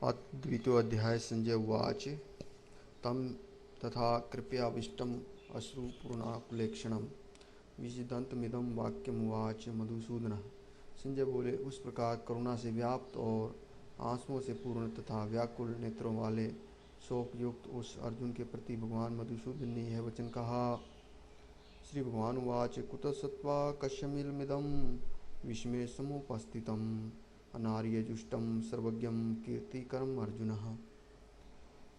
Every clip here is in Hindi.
द्वितीयोऽध्याय संजय उवाच तं तथा कृपयाविष्टम् अश्रुपूर्णाकुलेक्षणं विषीदन्तमिदं वाक्यमुवाच मधुसूदनः। संजय बोले, उस प्रकार करुणा से व्याप्त और आंसुओं से पूर्ण तथा व्याकुल नेत्रों वाले शोकयुक्त उस अर्जुन के प्रति भगवान मधुसूदन ने यह वचन कहा। श्री भगवान उवाच कुतः सत्वा कश्यमिदं विस्मय समुपस्थितम् अनार्यजुष्टम सर्वज्ञम कीर्तिकरम अर्जुन।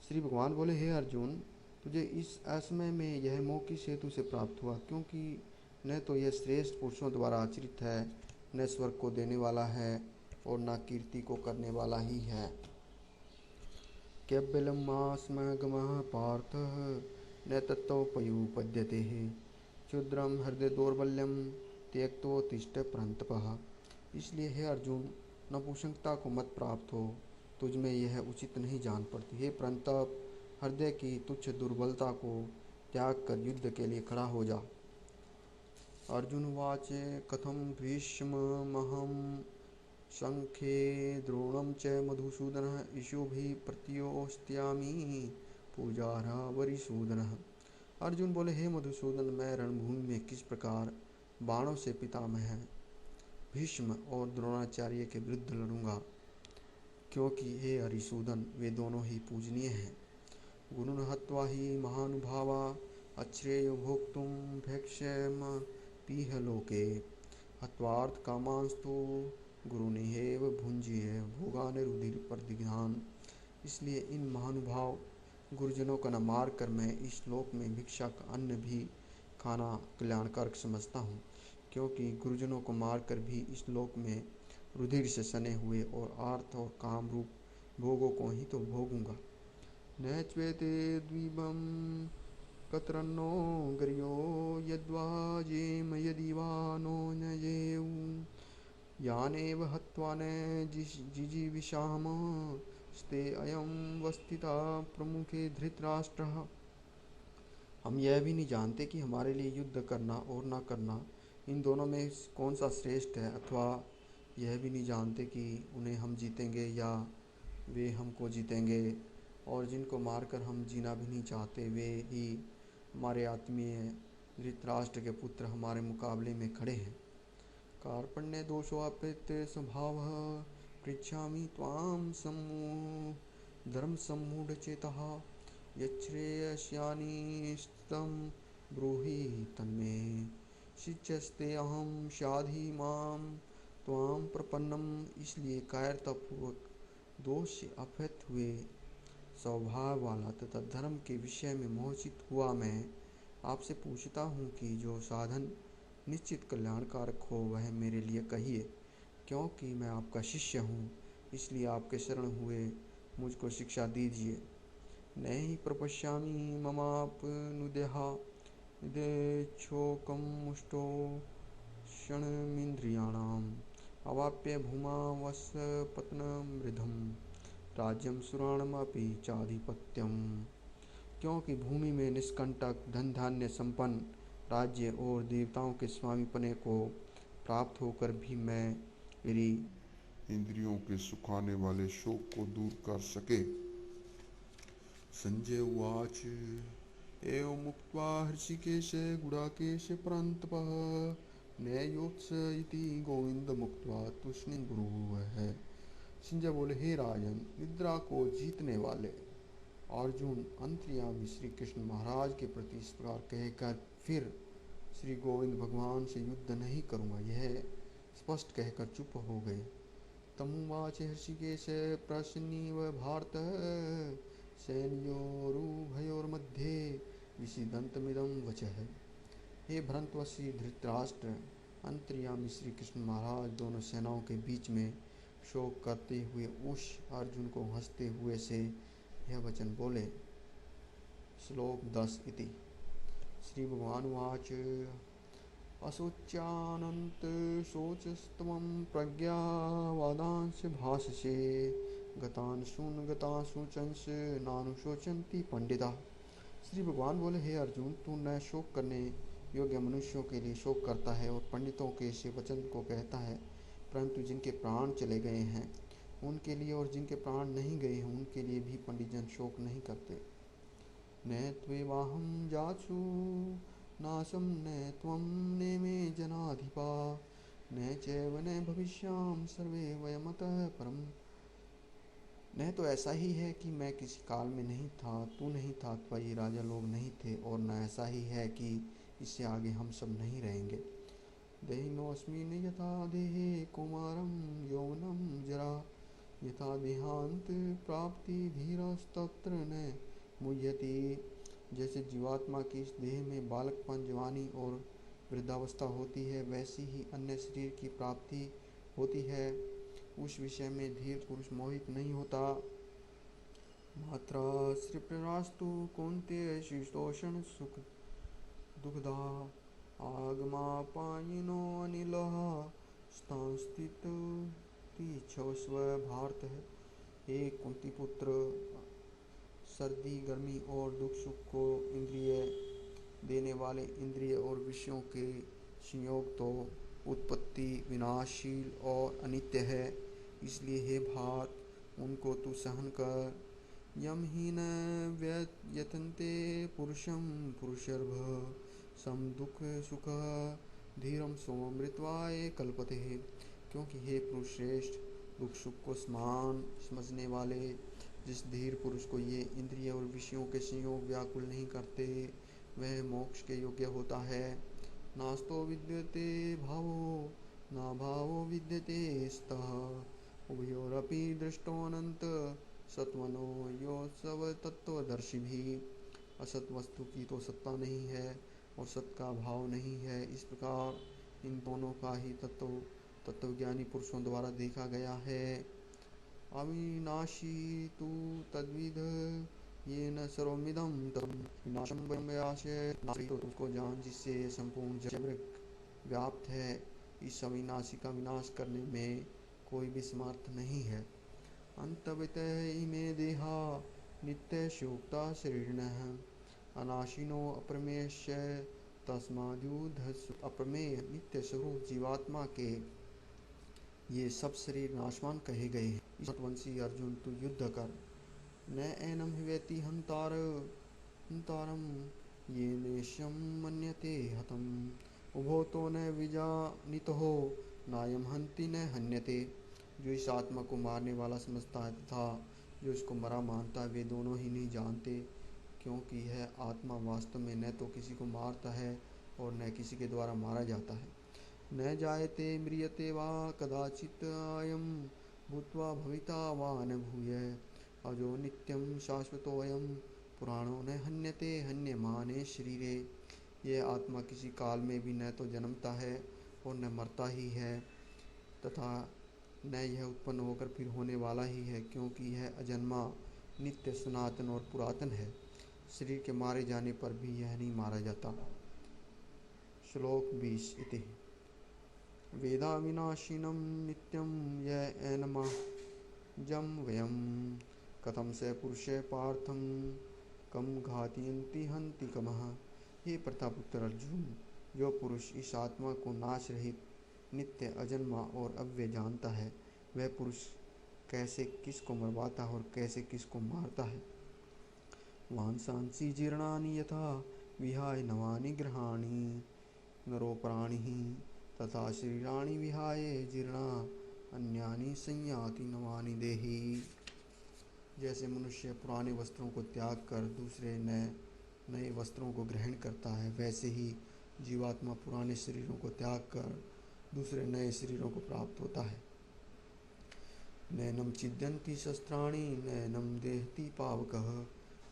श्री भगवान बोले, हे अर्जुन, तुझे इस असमय में यह मोह किस हेतु से प्राप्त हुआ, क्योंकि न तो यह श्रेष्ठ पुरुषों द्वारा आचरित है, न स्वर्ग को देने वाला है और न कीर्ति को करने वाला ही है। केवलमास्मगमः पार्थ न तत्त्वोपयुपद्यते क्षुद्रम हृदय दौर्बल्यम त्यक्तोत्तिष्ठ परन्तपः। इसलिए हे अर्जुन, नपुंसकता को मत प्राप्त हो, तुझ में यह उचित नहीं जान पड़ती। हे परंतप, हृदय की तुच्छ दुर्बलता को त्याग कर युद्ध के लिए खड़ा हो जा। अर्जुन वाचे कथम भीष्ममहं संख्ये द्रोणं च मधुसूदनः ईशोभिः प्रतियोस्त्यामि पूजार्हा वरिसूदनः। अर्जुन बोले, हे मधुसूदन, मैं रणभूमि में किस प्रकार बाणों से पितामह भीष्म और द्रोणाचार्य के विरुद्ध लड़ूंगा, क्योंकि हे हरिसूदन, वे दोनों ही पूजनीय हैं। गुरुन् हत्वा हि महानुभावा अश्रेयो भोक्तुं भैक्ष्यम पीह लोके हत्वार्थ कामांस्तु गुरुनिहेव भुंजीय भोगान रुधिर प्रतिघान। इसलिए इन महानुभाव गुरुजनों का न मार कर मैं इस लोक में भिक्षा का अन्न भी खाना कल्याणकारक समझता हूँ, क्योंकि गुरुजनों को मारकर भी इस लोक में रुधिर से सने हुए और आर्थ और काम रूप भोगों को ही तो भोगूंगा। न च्वेते द्वीपं कतरन्नो गर्यो यद्वा जेम यदि वा नो न येऊ यानेव हत्वा न जिजीविषाम स्ते अयं वस्थिता प्रमुखे धृतराष्ट्रः। हम यह भी नहीं जानते कि हमारे लिए युद्ध करना और न करना इन दोनों में कौन सा श्रेष्ठ है, अथवा यह भी नहीं जानते कि उन्हें हम जीतेंगे या वे हमको जीतेंगे। और जिनको मारकर हम जीना भी नहीं चाहते, वे ही हमारे आत्मीय धृतराष्ट्र के पुत्र हमारे मुकाबले में खड़े हैं। कार्पण्य दोषोऽप्यत स्वभावः पृच्छामि त्वां धर्म सम्मूढ़चेतः यच्छ्रेयस्यानि स्तं ब्रूहि तन्मे शिष्यस्ते अहं शाधि मां त्वां प्रपन्नम। इसलिए कायरतापूर्वक दोष से अपहत हुए स्वभाव वाला तथा धर्म के विषय में मोहित हुआ मैं आपसे पूछता हूँ कि जो साधन निश्चित कल्याणकारक हो वह मेरे लिए कहिए, क्योंकि मैं आपका शिष्य हूँ। इसलिए आपके शरण हुए मुझको शिक्षा दीजिए। नहि प्रपश्यामि ममापनुदेहा निदेच्छोकं मुष्टो क्षणमिन्द्रियाणाम् अवाप्य भूमा वसपत्नमृधं राज्यं सुराणमपि चाधिपत्यम। क्योंकि भूमि में निष्कंटक धन धान्य संपन्न राज्य और देवताओं के स्वामीपने को प्राप्त होकर भी मैं मेरी इंद्रियों के सुखाने वाले शोक को दूर कर सके। संजय उवाच एवं मुक्त्वा हृषिकेश गुडाकेश परन्तपः न्यायोत्स इति गोविंद मुक्त्वा तूष्णीं गुरुः। संजय बोले, हे राजन, निद्रा को जीतने वाले अर्जुन अंतर्यामी श्री कृष्ण महाराज के प्रति इस प्रकार कहकर फिर श्री गोविंद भगवान से युद्ध नहीं करूँगा यह स्पष्ट कहकर चुप हो गए। तमुवाच हृषिकेश प्रसन्नीव भारत सैन्योरुभयोर्मध्ये विषीदन्तमिदं वचः। हे भ्रांतवशी धृतराष्ट्र, अंतर्यामी श्री कृष्ण महाराज दोनों सेनाओं के बीच में शोक करते हुए उस अर्जुन को हंसते हुए से यह वचन बोले। श्लोक 10 इति। श्री भगवान वाच अशोच्यानंत शोचस्त्वं प्रज्ञावादांश भाषसे गतांशून् गताशोचंस नानुशोचन्ति पंडिता। श्री भगवान बोले, हे अर्जुन, तू न शोक करने योग्य मनुष्यों के लिए शोक करता है और पंडितों के से वचन को कहता है, परंतु जिनके प्राण चले गए हैं उनके लिए और जिनके प्राण नहीं गए हैं उनके लिए भी पंडितजन शोक नहीं करते। न त्वेवाहं जासु नाशं न त्वं नेमे जनाधिपा न चैव न भविष्याम सर्वे वयमतः परम। न तो ऐसा ही है कि मैं किसी काल में नहीं था, तू नहीं था अथवा ये राजा लोग नहीं थे, और न ऐसा ही है कि इससे आगे हम सब नहीं रहेंगे। देहिनोऽस्मिन् यथा देहे कौमारं यौवनं जरा यथा देहांत प्राप्ति धीरस्तत्र न मुह्यति। जैसे जीवात्मा की इस देह में बालकपन, जवानी और वृद्धावस्था होती है, वैसी ही अन्य शरीर की प्राप्ति होती है। उस विषय में धीर पुरुष मोहित नहीं होता। मात्रा श्रीप्रास्तु कौन्तेय शीतोषण सुख दुग्धा आगमापायिनो अनिलः स्थांस्थित तीक्षस्व भारत है। एक कुंती पुत्र, सर्दी, गर्मी और दुख सुख को इंद्रिय देने वाले इंद्रिय और विषयों के संयोग तो उत्पत्ति विनाशशील और अनित्य है। इसलिए हे भात, उनको तू सहन कर। यम ही न व्ययतन्ते पुरुषम पुरुषर्भ सम दुख सुख धीरम सोमृतवाय कल्पते। क्योंकि हे पुरुष श्रेष्ठ, दुख सुख को समान समझने वाले जिस धीर पुरुष को ये इंद्रिय और विषयों के संयोग व्याकुल नहीं करते, वह मोक्ष के योग्य होता है। नास्तो विद्यते भावो ना भावो विद्यते स्तः उभयोरपि दृष्टोऽनंत सत्वनो योत्सव तत्वदर्शी भी। असत वस्तु की तो सत्ता नहीं है और सत का भाव नहीं है। इस प्रकार इन दोनों का ही तत्वज्ञानी पुरुषों द्वारा देखा गया है। अविनाशी तु तद्विद ये न सर्वमिदं तम विनाशम व्यासे। तो उसको जान जिससे संपूर्ण जगत व्याप्त है। इस अविनाशी का विनाश करने में कोई भी समर्थ नहीं है। अंतवित इमे देहा नित्य शोक्ता शरीरिणः अनाशिनो अप्रमेयस्य तस्माद्युद्धस्व। अप्रमेय नित्य स्वरूप जीवात्मा के ये सब शरीर नाशवान कहे गए हैं। वंशी अर्जुन, तू युद्ध कर। न एनम हिवेति हंतारम ये नेश्यम मन्यते हतम उभो तो न विजानितो हो नायम हंति न हन्यते। जो इस आत्मा को मारने वाला समझता है तथा जो इसको मरा मानता है, वे दोनों ही नहीं जानते। क्योंकि यह आत्मा वास्तव में न तो किसी को मारता है और न किसी के द्वारा मारा जाता है। न जायते म्रियते वा कदाचित् अयं भूत्वा भविता वा न भूयः अजो नित्यं शाश्वतोऽयं पुराणो न हन्यते हन्यमाने शरीरे। यह आत्मा किसी काल में भी न तो जन्मता है और न मरता ही है, तथा न यह उत्पन्न होकर फिर होने वाला ही है, क्योंकि यह अजन्मा, नित्य, सनातन और पुरातन है। शरीर के मारे जाने पर भी यह नहीं मारा जाता। श्लोक 20 इति वेदा विनाशिनं नित्यं य एनमजं वयं कथं स पुरुषे पार्थं कम घातयन्ति हन्ति कमः। हे प्रतापुत्र अर्जुन, जो पुरुष इस आत्मा को नाश रहित, नित्य, अजन्मा और अव्यय जानता है, वह पुरुष कैसे किसको मरवाता है और कैसे किसको मारता है। वांसांसि जीर्णानि यथा विहाय नवानि गृहाणि नरो प्राणिः तथा शरीराणि विहाय जीर्णा अन्यानि संयाति नवानि देहि। जैसे मनुष्य पुराने वस्त्रों को त्याग कर दूसरे नए वस्त्रों को ग्रहण करता है, वैसे ही जीवात्मा पुराने शरीरों को त्याग कर दूसरे नए शरीरों को प्राप्त होता है। नैनम छिद्यन्ति शस्त्राणि नैनम देहति पावकः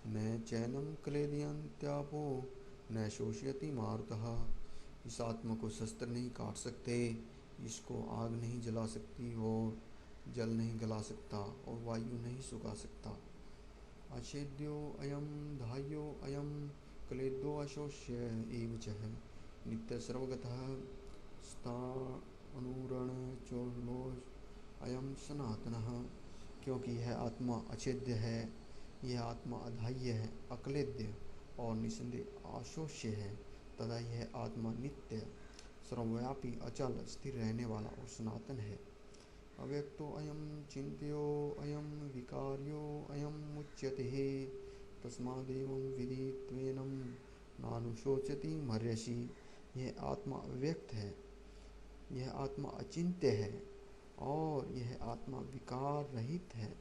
न चैनम क्लेदयन्त्यापो न शोषयति मारुतः। इस आत्मा को शस्त्र नहीं काट सकते, इसको आग नहीं जला सकती और जल नहीं गला सकता और वायु नहीं सुखा सकता। अछेद्यो अयम धार्यो अयम क्लेदो अशोष्य एव च नित्य सर्वगतः स्थाणुरण चोलो अयम सनातनः। क्योंकि यह आत्मा अछेद्य है, यह आत्मा अधाह्य है, अक्लेद्य और निसंदेह अशोष्य है, तथा यह आत्मा नित्य, सर्वव्यापी, अचल, स्थिर रहने वाला और सनातन है। अव्यक्तो अयं चिन्त्यो अयं विकार्यो अयं मुच्यते तस्मादेवं विदित्वेनं नानुशोचति मर्यसि। यह आत्मा अव्यक्त है, यह आत्मा अचिंत्य है और यह आत्मा विकार रहित है।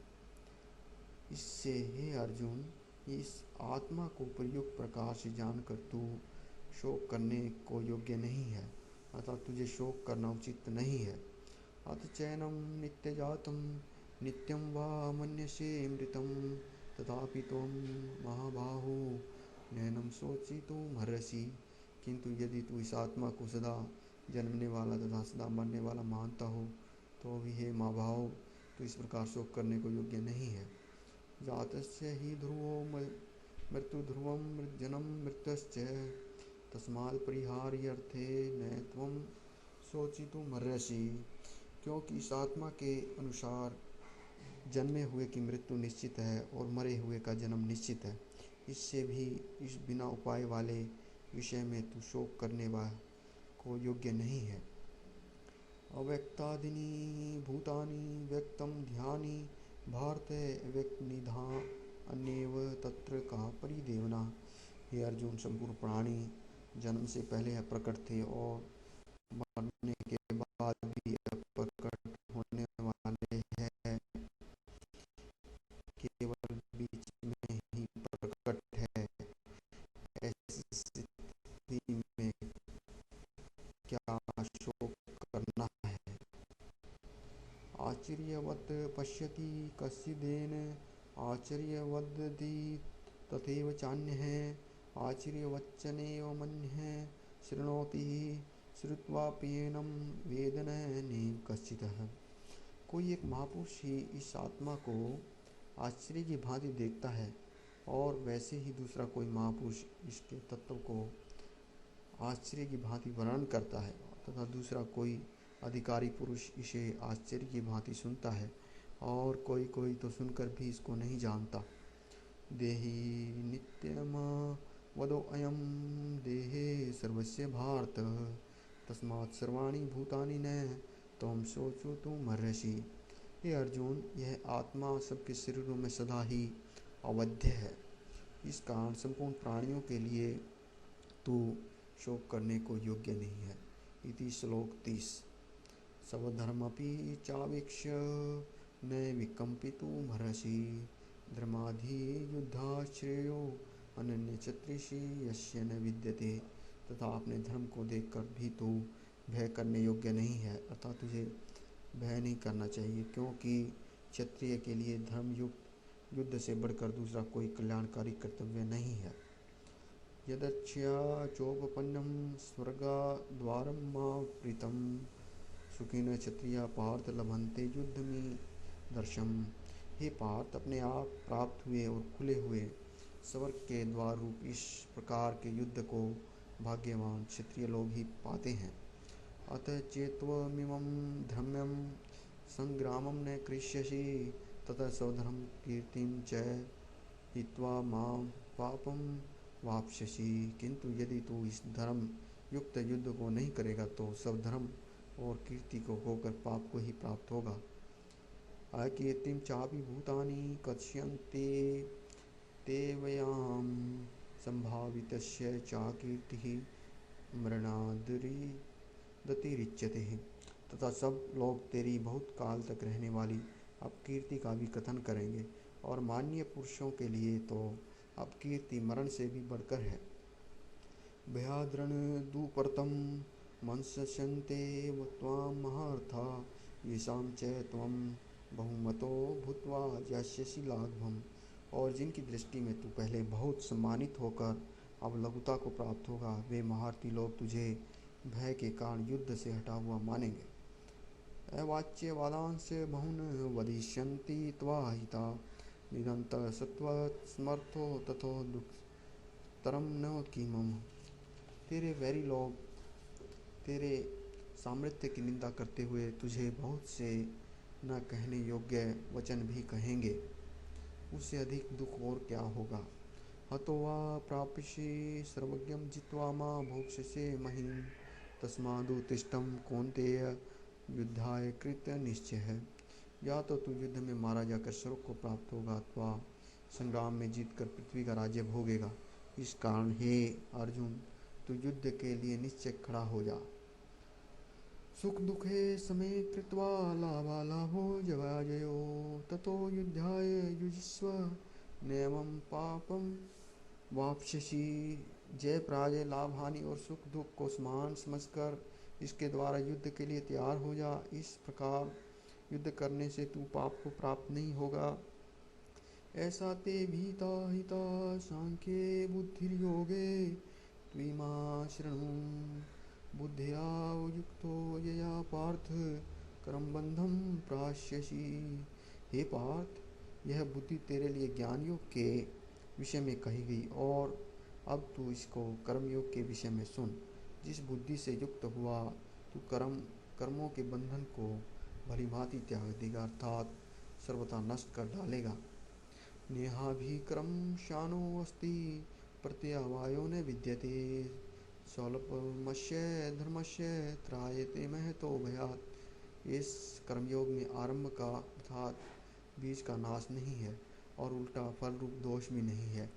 इससे हे अर्जुन, इस आत्मा को प्रयुक्त प्रकार से जानकर तू शोक करने को योग्य नहीं है, अतः तुझे शोक करना उचित नहीं है। अथ चैनम नित्य जातम नित्यम वा मन्यसे मृतम तथापि त्वं महाबाहो नैनम शोचितुमर्हसि। किंतु यदि तू इस आत्मा को सदा जन्मने वाला तथा सदा मरने वाला मानता हो तो भी हे महाभाव, तो इस प्रकार शोक करने को योग्य नहीं है। जातस्य हि ध्रुवो मृत्यु ध्रुवं जन्म मृत्युश्च तस्मात् परिहार्यर्थे न त्वं शोचितुमर्हसि। क्योंकि इस आत्मा के अनुसार जन्मे हुए की मृत्यु निश्चित है और मरे हुए का जन्म निश्चित है। इससे भी इस बिना उपाय वाले विषय में तू शोक करने को योग्य नहीं है। अव्यक्तादीनि भूतानि व्यक्तम ध्यानि भारत व्यक्त निधा अन्यव तत्र का परिदेवना। हे अर्जुन, संपूर्ण प्राणी जन्म से पहले अप्रकट थे और मरने के बाद भी अप्रकट होने वाले हैं, केवल बीच में ही प्रकट है। ऐसी स्थिति में क्या शोक करना है। आश्चर्यवत् पश्यति कश्चिदेन आश्चर्यवदति तथैव चान्यः आश्चर्यवच्चनेव मन्यः शृणोति श्रुत्वाप्येनं वेद न कश्चित्। कोई एक महापुरुष ही इस आत्मा को आश्चर्य की भांति देखता है और वैसे ही दूसरा कोई महापुरुष इसके तत्व को आश्चर्य की भांति वर्णन करता है तथा दूसरा कोई अधिकारी पुरुष इसे आश्चर्य की भांति सुनता है और कोई कोई तो सुनकर भी इसको नहीं जानता। देहि नित्यम वदो अयम देहे सर्वस्य भारत तस्मात् सर्वाणि भूतानि न त्वं शोचितुमर्हसि। हे अर्जुन, यह आत्मा सबके शरीरों में सदा ही अवध्य है। इस कारण संपूर्ण प्राणियों के लिए तू शोक करने को योग्य नहीं है। इति श्लोक 30। स्वधर्मपि चावीक्ष्य न विकम्पितुमर्हसि धर्माधि युद्धाश्रेयो अनन्यछत्रिषि यस्य न विद्यते। तथा अपने धर्म को देखकर भी तू भय करने योग्य नहीं है, अर्थात तुझे भय नहीं करना चाहिए, क्योंकि क्षत्रिय के लिए धर्मयुक्त युद्ध से बढ़कर दूसरा कोई कल्याणकारी कर्तव्य नहीं है। यदच्छया चोपपन्नम स्वर्गाद्वारं प्रीतम सुखिन क्षत्रिया पार्थ लभन्ते युद्धमी दर्शम। हे पार्थ, अपने आप प्राप्त हुए और खुले हुए स्वर्ग के द्वार रूप इस प्रकार के युद्ध को भाग्यवान क्षत्रिय लोग ही पाते हैं। अतः चेत्त्वमिमं धर्म्यं संग्रामं न कृष्यसि ततः स्वधर्म कीर्तिं च हित्वा मां पापं वाप्स्यसि। किंतु यदि तू इस धर्म युक्त युद्ध को नहीं करेगा तो सब धर्म और कीर्ति को होकर पाप को ही प्राप्त होगा। अकीर्तिं चापि भूतानि कथयन्ते तेवयां संभावितस्य चाकीर्तिः मरणादतिरिच्यते। तथा सब लोग तेरी बहुत काल तक रहने वाली अपकीर्ति का भी कथन करेंगे और माननीय पुरुषों के लिए तो अपकीर्ति मरण से भी बढ़कर है। भयाद्रण दुपर्तम मंस्यन्ते त्वां महार्था येषां च त्वं बहुमतो भूत्वा यास्यसि लाघवम्। और जिनकी दृष्टि में तू पहले बहुत सम्मानित होकर अब लघुता को प्राप्त होगा, वे महारथी लोग तुझे भय के कारण युद्ध से हटा हुआ मानेंगे। अवाच्यवादांश बहुन वदिष्यन्ति त्वाहिता निरन्तर सत्वस्मर्थो तथो दुष्करं न किमम्। तेरे वैरी लोग तेरे सामर्थ्य की निंदा करते हुए तुझे बहुत से न कहने योग्य वचन भी कहेंगे, उससे अधिक दुख और क्या होगा। हतो वा प्राप्स्यसि सर्वज्ञं जित्वा मां भोक्ष्यसे महीम् तस्मादुत्तिष्ठ कौन्तेय युद्धाय कृत निश्चय है। या तो तू युद्ध में मारा जाकर स्वर्ग को प्राप्त होगा अथवा संग्राम में जीतकर पृथ्वी का राज्य भोगेगा। इस कारण हे अर्जुन, तू युद्ध के लिए निश्चय खड़ा हो जा। सुख दुखे समे कृत्वा लाभालाभो जयाजयो ततो युद्धाय युजिस्व नैवं पापम वाप्स्यसि। जय पराजय, लाभ हानि और सुख दुख को समान समझकर इसके द्वारा युद्ध के लिए तैयार हो जा। इस प्रकार युद्ध करने से तू पाप को प्राप्त नहीं होगा। ऐसा ते भीता हिता सांख्ये बुद्धिर्योगे त्विमा शृणु बुद्धिया युक्तो यया पार्थ कर्मबंधम प्राश्यसि। हे पार्थ, यह बुद्धि तेरे लिए ज्ञान योग के विषय में कही गई और अब तू इसको कर्मयोग के विषय में सुन। जिस बुद्धि से युक्त हुआ तू कर्मों के बंधन को भली भांति त्याग देगा अर्थात सर्वथा नष्ट कर डालेगा। नेहाभिक्रम शानो अस्ति प्रत्यवायो न विद्यते स्वल्पमस्य धर्मस्य त्रायते महतो भयात्। इस कर्मयोग में आरंभ का अर्थात बीज का नाश नहीं है और उल्टा फल रूप दोष भी नहीं है,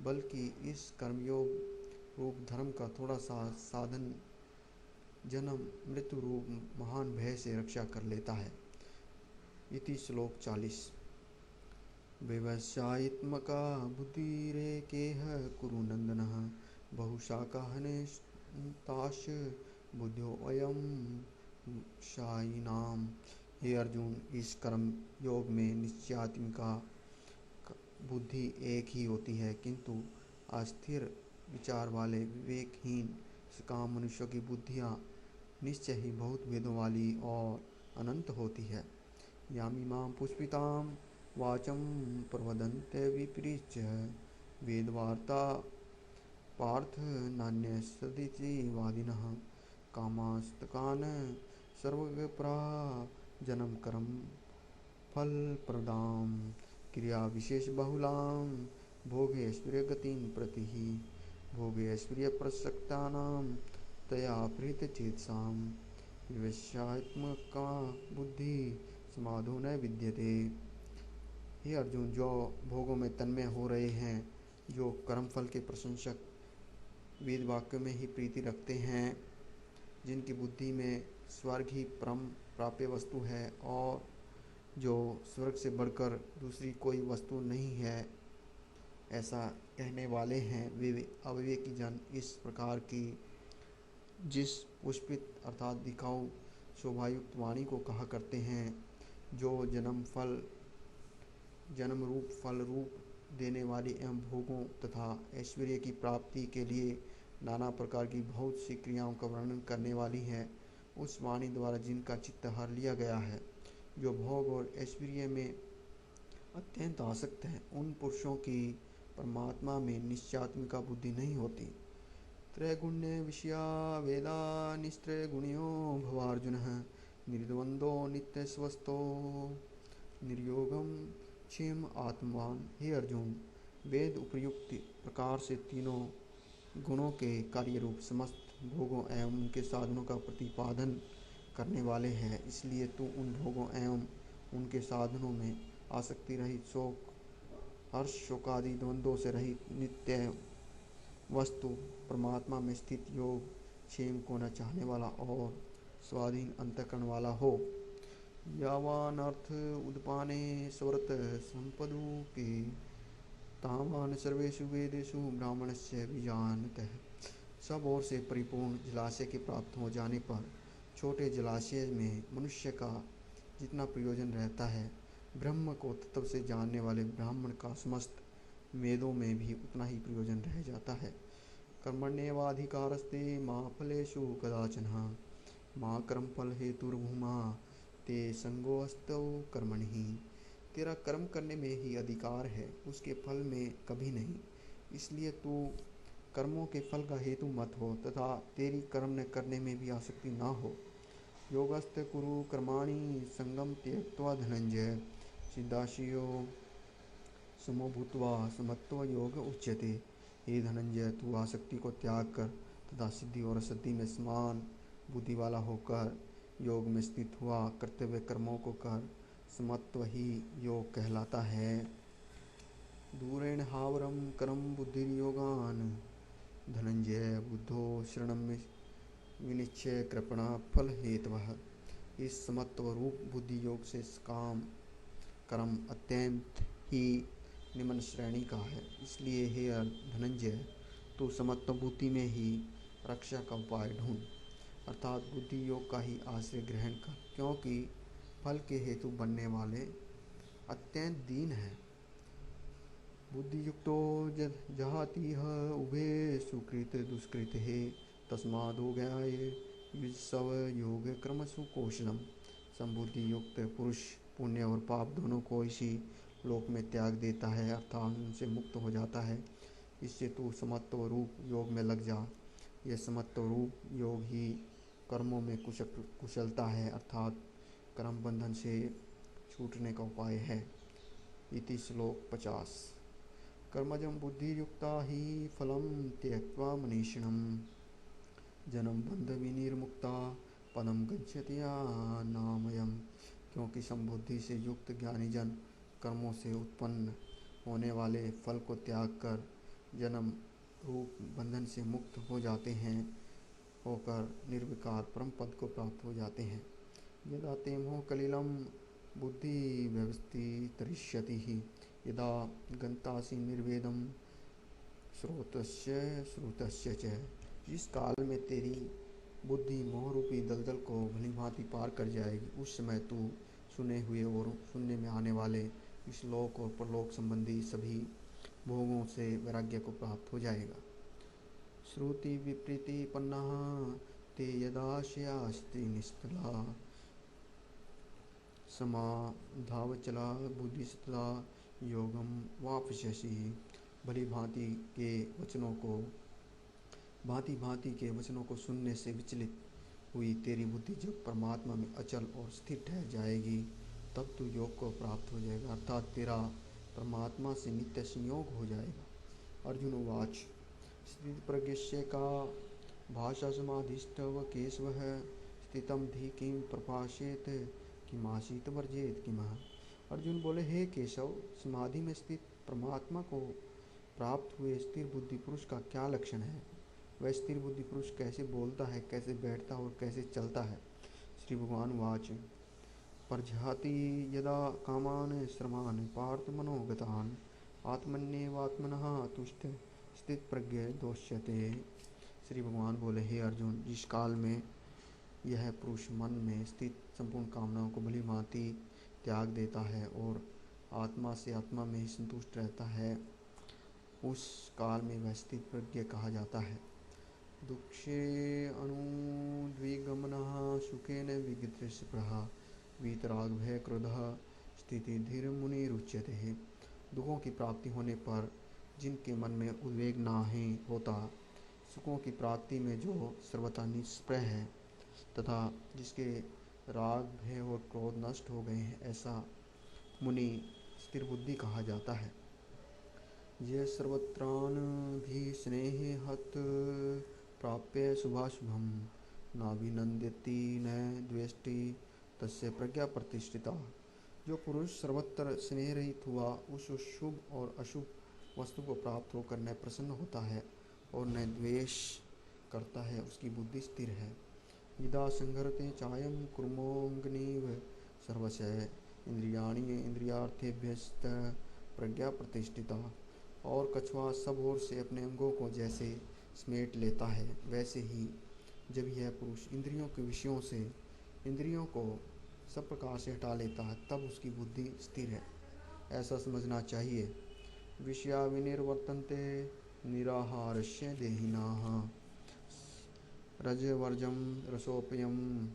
बल्कि इस कर्मयोग रूप धर्म का थोड़ा सा साधन जन्म मृत्यु रूप महान भय से रक्षा कर लेता है। इति श्लोक 40। व्यवसायित्मका बुद्धिरेकेह कुरु नंदनः बहुशाखाहने ताश बुद्धियो अयम शायिनाम। हे अर्जुन, इस कर्म योग में निश्चयात्मिका बुद्धि एक ही होती है, किंतु अस्थिर विचार वाले विवेकहीन काम मनुष्यों की बुद्धियाँ निश्चय ही बहुत वेदों वाली और अनंत होती है। यामिमां पुष्पितां वाचं प्रवदन्ते विपरीच्य वेदवार्ता पार्थ नान्यसदिति वादिनः कामास्तकान् सर्वविप्रा जन्म कर्म फल प्रदां क्रिया विशेष बहुलां भोगैश्वर्य गतिं प्रति भोगैश्वर्य प्रसक्तानां तया प्रीत चेतसां विवशात्मका बुद्धि समाधो न विद्यते। हे अर्जुन, जो भोगों में तन्मय हो रहे हैं, जो कर्मफल के प्रशंसक वेद वाक्यों में ही प्रीति रखते हैं, जिनकी बुद्धि में स्वर्ग ही परम प्राप्य वस्तु है और जो स्वर्ग से बढ़कर दूसरी कोई वस्तु नहीं है, ऐसा कहने वाले हैं वे अविवेकी जन इस प्रकार की जिस पुष्पित अर्थात दिखाऊ शोभायुक्त वाणी को कहा करते हैं, जो जन्म रूप फल रूप देने वाली एवं भोगों तथा ऐश्वर्य की प्राप्ति के लिए नाना प्रकार की बहुत सी क्रियाओं का वर्णन करने वाली है, उस वाणी द्वारा जिनका चित्त हर लिया गया है, जो भोग और ऐश्वर्य में अत्यंत आसक्त हैं, उन पुरुषों की परमात्मा में निश्चयात्मिका बुद्धि नहीं होती। त्रैगुण्य विषया वेदा निस्त्रैगुण्यो भवार्जुनः निर्द्वंदो नित्यस्वस्थो निर्योगम क्षेम आत्मवान। हे अर्जुन, वेद उपयुक्त प्रकार से तीनों गुणों के कार्य रूप समस्त भोगों एवं उनके साधनों का प्रतिपादन करने वाले हैं, इसलिए तू उन भोगों एवं उनके साधनों में आसक्ति रहित, शोक हर्ष शोकादि द्वंद्वों से रहित, नित्य वस्तु परमात्मा में स्थित, योग क्षेम को न चाहने वाला और स्वाधीन अंतःकरण वाला हो। यावान अर्थ उद्पाने स्वरत संपदु के तावान सर्वेषु वेदेषु ब्राह्मणस्य विजानतः। सब ओर से परिपूर्ण जलाशय के प्राप्त हो जाने पर छोटे जलाशय में मनुष्य का जितना प्रयोजन रहता है, ब्रह्म को तत्व से जानने वाले ब्राह्मण का समस्त वेदों में भी उतना ही प्रयोजन रह जाता है। कर्मण्येवाधिकारस्ते मा फलेषु कदाचन मा कर्मफल हेतुर्भूमा ते संगोऽस्तौ कर्मणि। तेरा कर्म करने में ही अधिकार है, उसके फल में कभी नहीं, इसलिए तू कर्मों के फल का हेतु मत हो तथा तेरी कर्म न करने में भी आसक्ति ना हो। योगस्थ कुरु कर्माणि संगम त्यक्त्वा धनंजय सिद्धाशियो समभूत्वा समत्व योग उच्यते। हे धनंजय, तू आसक्ति को त्याग कर तथा सिद्धि और असद्धि में समान बुद्धि वाला होकर योग में स्थित हुआ कर्तव्य कर्मों को कर समत्व ही योग कहलाता है। दूरेण हावरम करम बुद्धिर्योगान धनंजय बुद्धो शरणम विनिश्चय कृपणा फल हेतवः। इस समत्व रूप बुद्धि योग से काम कर्म अत्यंत ही निम्न श्रेणी का है। इसलिए हे धनंजय, तू समत्व बुद्धि में ही रक्षा का उपाय ढूंढ, अर्थात बुद्धि योग का ही आश्रय ग्रहण कर, क्योंकि फल के हेतु बनने वाले अत्यंत दीन है। बुद्धि युक्तो जहातीह उभे सुकृत दुष्कृत हे तस्मादो ज्ञाये युजस्व योग क्रमसु कौशलम। संबुद्धि युक्त पुरुष पुण्य और पाप दोनों को इसी लोक में त्याग देता है, अर्थात उनसे मुक्त हो जाता है। इससे तू समत्व रूप योग में लग जा। यह समत्व रूप योग ही कर्मों में कुशलता है, अर्थात कर्म बंधन से छूटने का उपाय है। इति श्लोक 50। कर्मजं बुद्धियुक्ता ही फलं त्यक्त्वा मनीषिणं जन्म बंध विनिर्मुक्ता पदम गच्छति नामयम्। क्योंकि समबुद्धि से युक्त ज्ञानी जन कर्मों से उत्पन्न होने वाले फल को त्याग कर जन्म रूप बंधन से मुक्त हो जाते हैं, होकर निर्विकार परम पद को प्राप्त हो जाते हैं। यदा ते मोह कलिलम बुद्धि व्यवस्थितरिष्यति ही यदा गंतासि निर्वेदम श्रोतस्य च। जिस काल में तेरी बुद्धि मोह रूपी दलदल को भलीभांति पार कर जाएगी, उस समय तू सुने हुए और सुनने में आने वाले इस लोक और परलोक संबंधी सभी भोगों से वैराग्य को प्राप्त हो जाएगा। श्रुति विपरीति पन्ना ते यदाशयास्ति निस्तला समाधावचला बुद्धिस्तदा योगम वापस्यसि। भली भांति के वचनों को सुनने से विचलित हुई तेरी बुद्धि जब परमात्मा में अचल और स्थिर ठहर जाएगी, तब तू योग को प्राप्त हो जाएगा, अर्थात तेरा परमात्मा से नित्य संयोग हो जाएगा। अर्जुन उवाच स्थित प्रज्ञस्य का भाषा समाधिष्टव केशवः स्थितम धी किम प्रभाषेत किमासीत वर्जेत किमः। अर्जुन बोले, हे केशव, समाधि में स्थित परमात्मा को प्राप्त हुए स्थिर बुद्धि पुरुष का क्या लक्षण है? वह स्थिर बुद्धि पुरुष कैसे बोलता है, कैसे बैठता है और कैसे चलता है? श्री भगवान वाच परजहाति यदा कामान श्रमान पार्थ मनोगतान आत्मन्येवात्मनः तुष्ट स्थित प्रज्ञ दोष्यते। श्री भगवान बोले, हे अर्जुन, जिस काल में यह पुरुष मन में स्थित संपूर्ण कामनाओं को भली भांति त्याग देता है और आत्मा से आत्मा में ही संतुष्ट रहता है, उस काल में वह स्थित प्रज्ञ कहा जाता है। दुक्षे अनुद्विगमनः सुखेन विगतस्पृह वीतराग भय क्रोधः स्थिति धीर मुनिरुच्यते। दुखों की प्राप्ति होने पर जिनके मन में उद्वेग नहीं होता, सुखों की प्राप्ति में जो सर्वथा निष्प्रह है तथा जिसके राग भय और क्रोध नष्ट हो गए हैं, ऐसा मुनि स्थिर बुद्धि कहा जाता है। ये सर्वत्रान भी स्नेह हत प्राप्य शुभाशुभम नाभिनंदति न द्वेष्टि तस्य प्रज्ञा प्रतिष्ठिता। जो पुरुष सर्वत्र स्नेह रहित हुआ, उस शुभ और अशुभ वस्तु को प्राप्त होकर न प्रसन्न होता है और न द्वेष करता है, उसकी बुद्धि स्थिर है। यदा संघरते चायम कुर्मोऽग्निव सर्वस्य इंद्रियाणि इंद्रियार्थेभ्यस्त प्रज्ञा प्रतिष्ठिता। और कछुआ सब ओर से अपने अंगों को जैसे समेट लेता है, वैसे ही जब यह पुरुष इंद्रियों के विषयों से इंद्रियों को सब प्रकार से हटा लेता है, तब उसकी बुद्धि स्थिर है, ऐसा समझना चाहिए। विषया विनिर्वर्तन्ते निराहारस्य देहिनाः रजवर्जम रसोपयम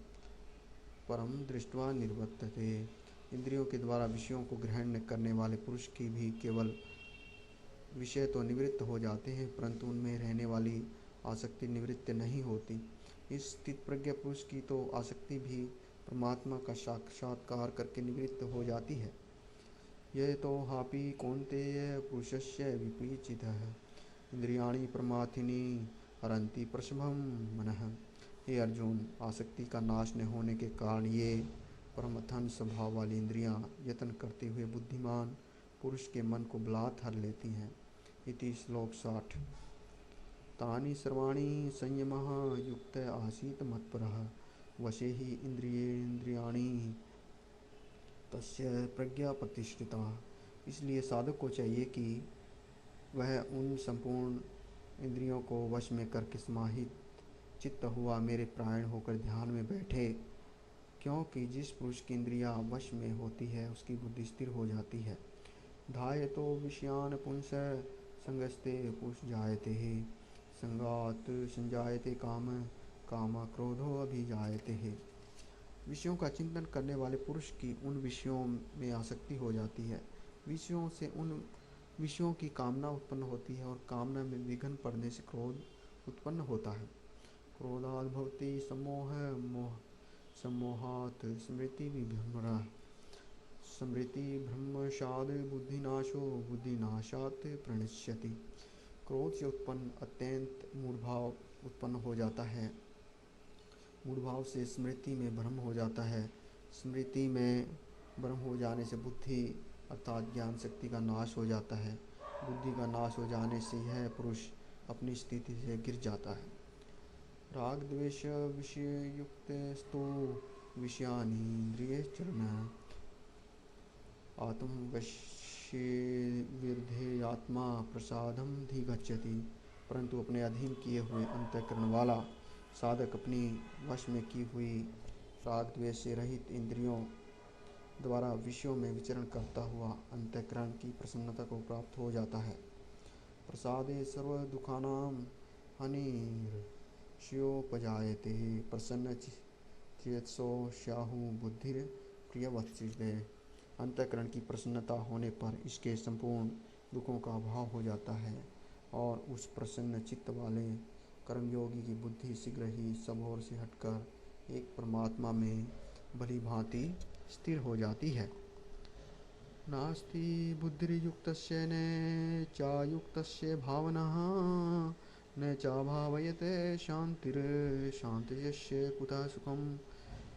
परम दृष्ट्वा निर्वर्तते। इंद्रियों के द्वारा विषयों को ग्रहण करने वाले पुरुष की भी केवल विषय तो निवृत्त हो जाते हैं, परंतु उनमें रहने वाली आसक्ति निवृत्त नहीं होती। इस स्थित प्रज्ञ पुरुष की तो आसक्ति भी परमात्मा का साक्षात्कार करके निवृत्त हो जाती है। यह तो हापि कौन्तेय पुरुषस्य विपरीचितः इंद्रियाणि प्रमाथिनी हरन्ति प्रशमं मनः हे अर्जुन, आसक्ति का नाश न होने के कारण ये परमथन स्वभाव वाली इंद्रियां यत्न करते हुए बुद्धिमान पुरुष के मन को बलात् हर लेती हैं। इति श्लोक 60। तानि सर्वाणि संयमः युक्त आसीत मत्परः वशे ही इंद्रियाणि तस्य प्रज्ञा प्रतिष्ठिता। इसलिए साधक को चाहिए कि वह उन संपूर्ण इंद्रियों को वश में करके समाहित चित्त हुआ मेरे प्राण होकर ध्यान में बैठे, क्योंकि जिस पुरुष की इंद्रियां वश में होती है उसकी बुद्धि स्थिर हो जाती है। धायतो विषयान पुंस संगस्ते पुरुष जायते है संगात संजायते काम काम क्रोधो अभिजायते है। विषयों का चिंतन करने वाले पुरुष की उन विषयों में आसक्ति हो जाती है, विषयों से उन विषयों की कामना उत्पन्न होती है और कामना में विघ्न पड़ने से क्रोध उत्पन्न होता है। क्रोधाद् भवति सम्मोह सम्मोहात् स्मृति विभ्रमः स्मृति भ्रमशाद बुद्धिनाशो बुद्धिनाशात् प्रणश्यति। क्रोध से उत्पन्न अत्यंत मूढ़भाव उत्पन्न हो जाता है, मूढ़भाव से स्मृति में भ्रम हो जाता है, स्मृति में भ्रम हो जाने से बुद्धि अर्थात ज्ञान शक्ति का नाश हो जाता है, बुद्धि का नाश हो जाने से यह पुरुष अपनी स्थिति से गिर जाता है। राग द्वेष विषय युक्त स्तु विषयानीन्द्रियचरण आत्मवश्ये विरुद्धे आत्मा प्रसादम धिगच्छति। परंतु अपने अधीन किए हुए अंतःकरण वाला साधक अपनी वश में की हुई राग द्वेष से रहित इंद्रियों द्वारा विषयों में विचरण करता हुआ अंतःकरण की प्रसन्नता को प्राप्त हो जाता है। प्रसादे सर्व दुखानां हनिर्ष्योपजायते प्रसन्न चेतसो स्याहु बुद्धिर प्रियवत्सिते। अंतःकरण की प्रसन्नता होने पर इसके संपूर्ण दुखों का अभाव हो जाता है और उस प्रसन्न चित्त वाले कर्मयोगी की बुद्धि शीघ्र ही सब ओर से हटकर एक परमात्मा में भली भांति स्थिर हो जाती है। नास्ति बुद्धिर्युक्तस्य न चायुक्तस्य भावनः न चाभावयते शांतिर्शान्तिर्यस्य कुतः सुखम्।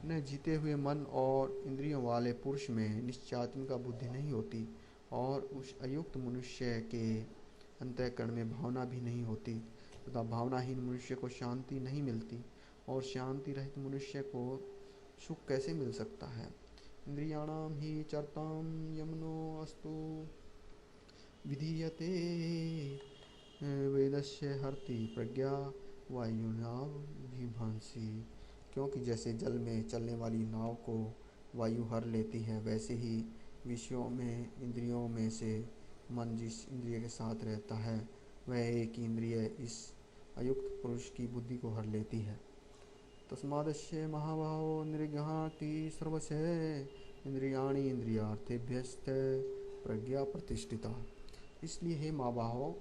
न जीते हुए मन और इंद्रियों वाले पुरुष में निश्चयात्मिका बुद्धि नहीं होती और उस अयुक्त मनुष्य के अंतःकरण में भावना भी नहीं होती तथा भावनाहीन मनुष्य को शांति नहीं मिलती और शांति रहित मनुष्य को सुख कैसे मिल सकता है। इंद्रियाणां हि चरतां यमनो अस्तु विधीयते वेदस्य हरति प्रज्ञा वायुनाभिभांसी। क्योंकि जैसे जल में चलने वाली नाव को वायु हर लेती है, वैसे ही विषयों में इंद्रियों में से मन जिस इंद्रिय के साथ रहता है वह एक इंद्रिय इस अयुक्त पुरुष की बुद्धि को हर लेती है। तस्मादस्य महाबाहो निर्गहाति सर्वस्य इंद्रियाणि इंद्रियार्थेभ्यस्त प्रज्ञा प्रतिष्ठिता। इसलिए हे महाबाहो,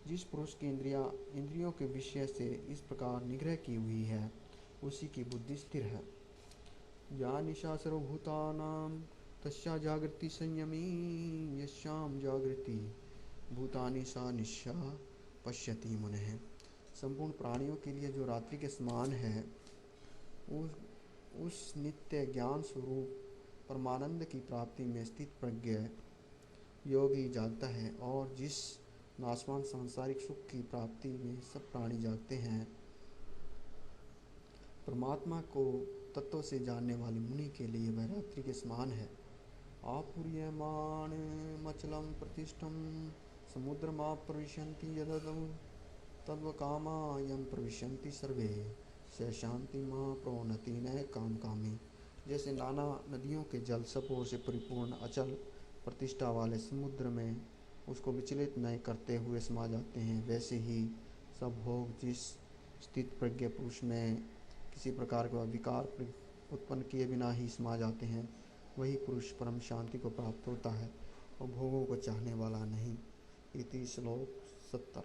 जिस पुरुष की इंद्रियों के विषय से इस प्रकार निग्रह की हुई है उसी की बुद्धि स्थिर है। या निशा सर्वभूतानां तस्या जागृति संयमी यस्याम जागृति भूतानि सा निशा पश्यति मुनेः। संपूर्ण प्राणियों के लिए जो रात्रि के समान है उस नित्य ज्ञान स्वरूप परमानंद की प्राप्ति में स्थित प्रज्ञ योगी जागता है और जिस नाशवान सांसारिक सुख की प्राप्ति में सब प्राणी जागते हैं, परमात्मा को तत्व से जानने वाले मुनि के लिए वह रात्रि के समान है। आपूर्यमाण मचलम प्रतिष्ठम समुद्रमा प्रविशन्ति यददं तद्वकामा यं प्रविशन्ति सर्वे स शांति मां प्रोन्नति न काम कामी। जैसे नाना नदियों के जल सब ओर से परिपूर्ण अचल प्रतिष्ठा वाले समुद्र में उसको विचलित न करते हुए समा जाते हैं, वैसे ही सब भोग जिस स्थित प्रज्ञ पुरुष में किसी प्रकार का विकार उत्पन्न किए बिना ही समा जाते हैं, वही पुरुष परम शांति को प्राप्त होता है और भोगों को चाहने वाला नहीं। इति श्लोक 70।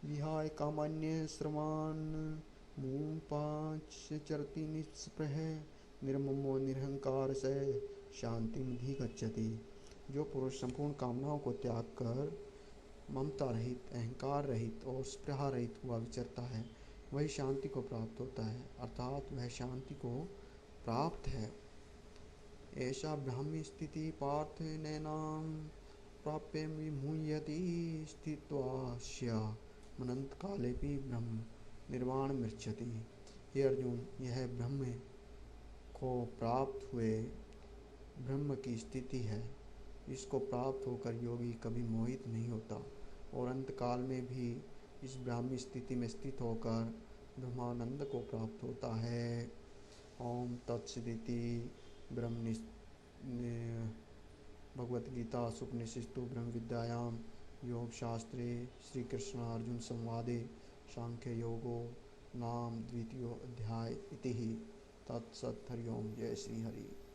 विहाय कामान्य श्रवान मूम पांच चरति निस्पृह निर्ममो निरहंकार से शांति निधि गच्छति। जो पुरुष संपूर्ण कामनाओं को त्याग कर ममता रहित, अहंकार रहित और स्पृहा रहित हुआ विचरता है, वही शांति को प्राप्त होता है, अर्थात वह शांति को प्राप्त है। ऐसा ब्राह्मी स्थिति पार्थ नैनां प्राप्य विमुह्यति स्थित्वास्य मनंत कालेपि ब्रह्म निर्वाण मृच्छति। हे अर्जुन, यह ब्रह्म को प्राप्त हुए ब्रह्म की स्थिति है। इसको प्राप्त होकर योगी कभी मोहित नहीं होता और अंत काल में भी इस ब्राह्मी स्थिति में स्थित होकर ब्रह्मानंद को प्राप्त होता है। ओम तत्सदिति ब्रह्म भगवत गीता सुपनिषत्सु ब्रह्म विद्यायां योग शास्त्रे श्री कृष्ण अर्जुन संवादे सांख्य योगो नाम द्वितीयो अध्याय इति। तत्सत्। हरि ओम। जय श्री हरि।